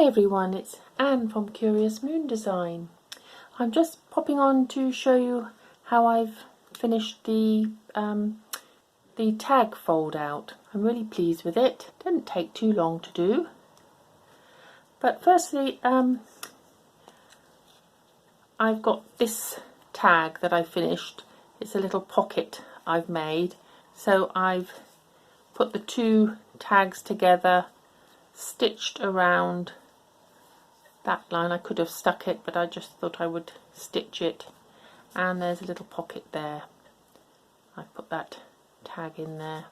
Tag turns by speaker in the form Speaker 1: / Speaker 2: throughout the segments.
Speaker 1: Hi everyone, it's Anne from Curious Moon Design. I'm just popping on to show you how I've finished the tag fold out. I'm really pleased with it. Didn't take too long to do. But firstly, I've got this tag that I finished. It's a little pocket I've made. So I've put the two tags together, stitched around that line. I could have stuck it, but I just thought I would stitch it, and there's a little pocket there. I put that tag in there.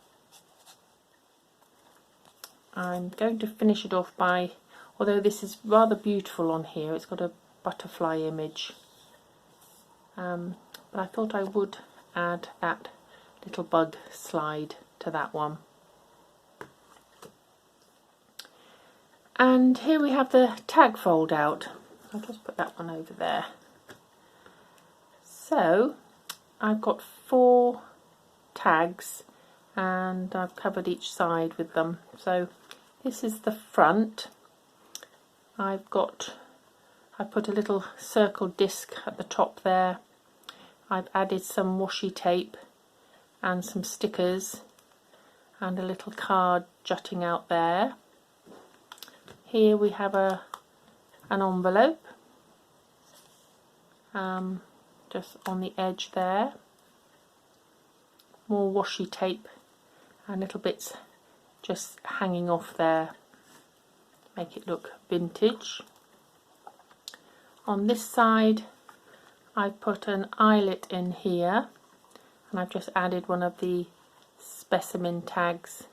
Speaker 1: I'm going to finish it off by, although this is rather beautiful on here, it's got a butterfly image, but I thought I would add that little bug slide to that one. And here we have the tag fold out. I'll just put that one over there. So I've got 4 tags and I've covered each side with them. So this is the front. I put a little circle disc at the top there. I've added some washi tape and some stickers and a little card jutting out there. Here we have an envelope, just on the edge there. More washi tape and little bits just hanging off there, make it look vintage. On this side I've put an eyelet in here, and I've just added one of the specimen tags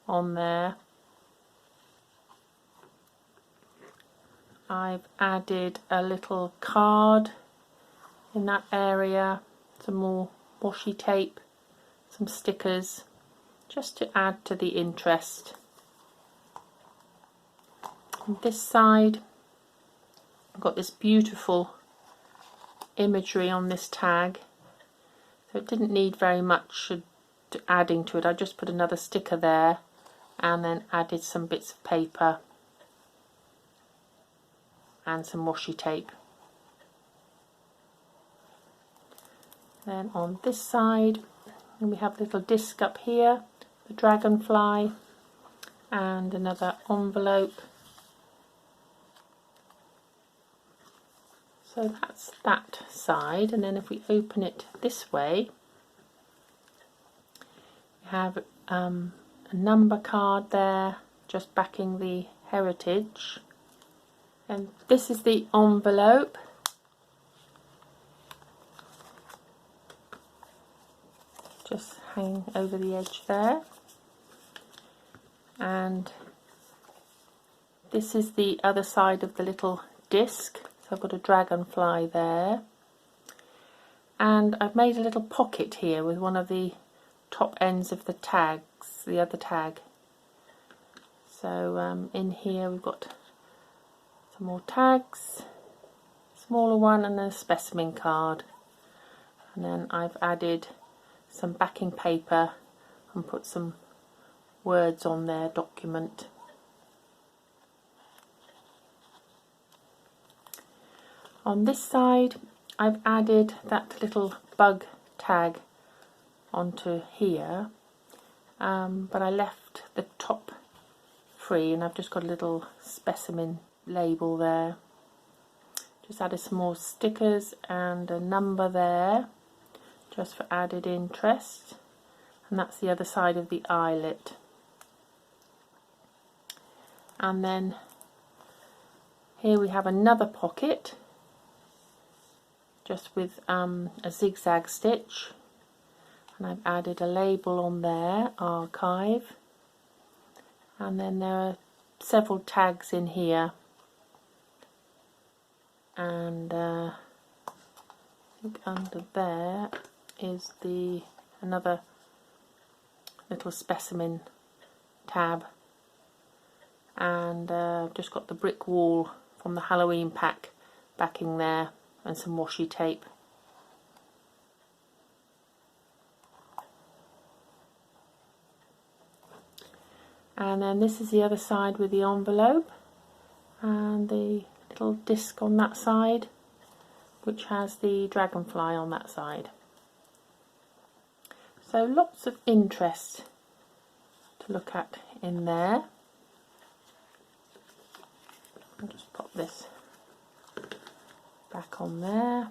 Speaker 1: on there. I've added a little card in that area, some more washi tape, some stickers, just to add to the interest. On this side I've got this beautiful imagery on this tag, so it didn't need very much adding to it. I just put another sticker there and then added some bits of paper and some washi tape. Then on this side we have a little disc up here, the dragonfly, and another envelope. So that's that side, and then if we open it this way, we have a number card there just backing the heritage. And this is the envelope. Just hanging over the edge there. And this is the other side of the little disc. So I've got a dragonfly there. And I've made a little pocket here with one of the top ends of the tags, the other tag. So in here we've got more tags, smaller one, and then a specimen card, and then I've added some backing paper and put some words on their document. On this side I've added that little bug tag onto here, but I left the top free, and I've just got a little specimen label there. Just added some more stickers and a number there just for added interest, and that's the other side of the eyelet. And then here we have another pocket just with a zigzag stitch, and I've added a label on there, archive, and then there are several tags in here. And I think under there is another little specimen tab, and just got the brick wall from the Halloween pack backing there, and some washi tape. And then this is the other side with the envelope, and the little disc on that side, which has the dragonfly on that side. So lots of interest to look at in there. I'll just pop this back on there.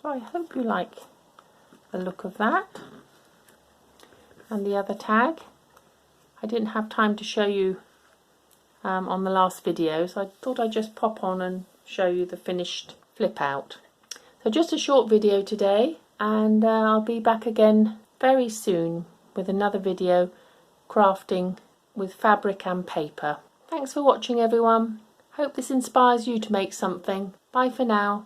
Speaker 1: So I hope you like the look of that. And the other tag, I didn't have time to show you on the last video, so I thought I'd just pop on and show you the finished flip out. So just a short video today, and I'll be back again very soon with another video crafting with fabric and paper. Thanks for watching everyone. Hope this inspires you to make something. Bye for now.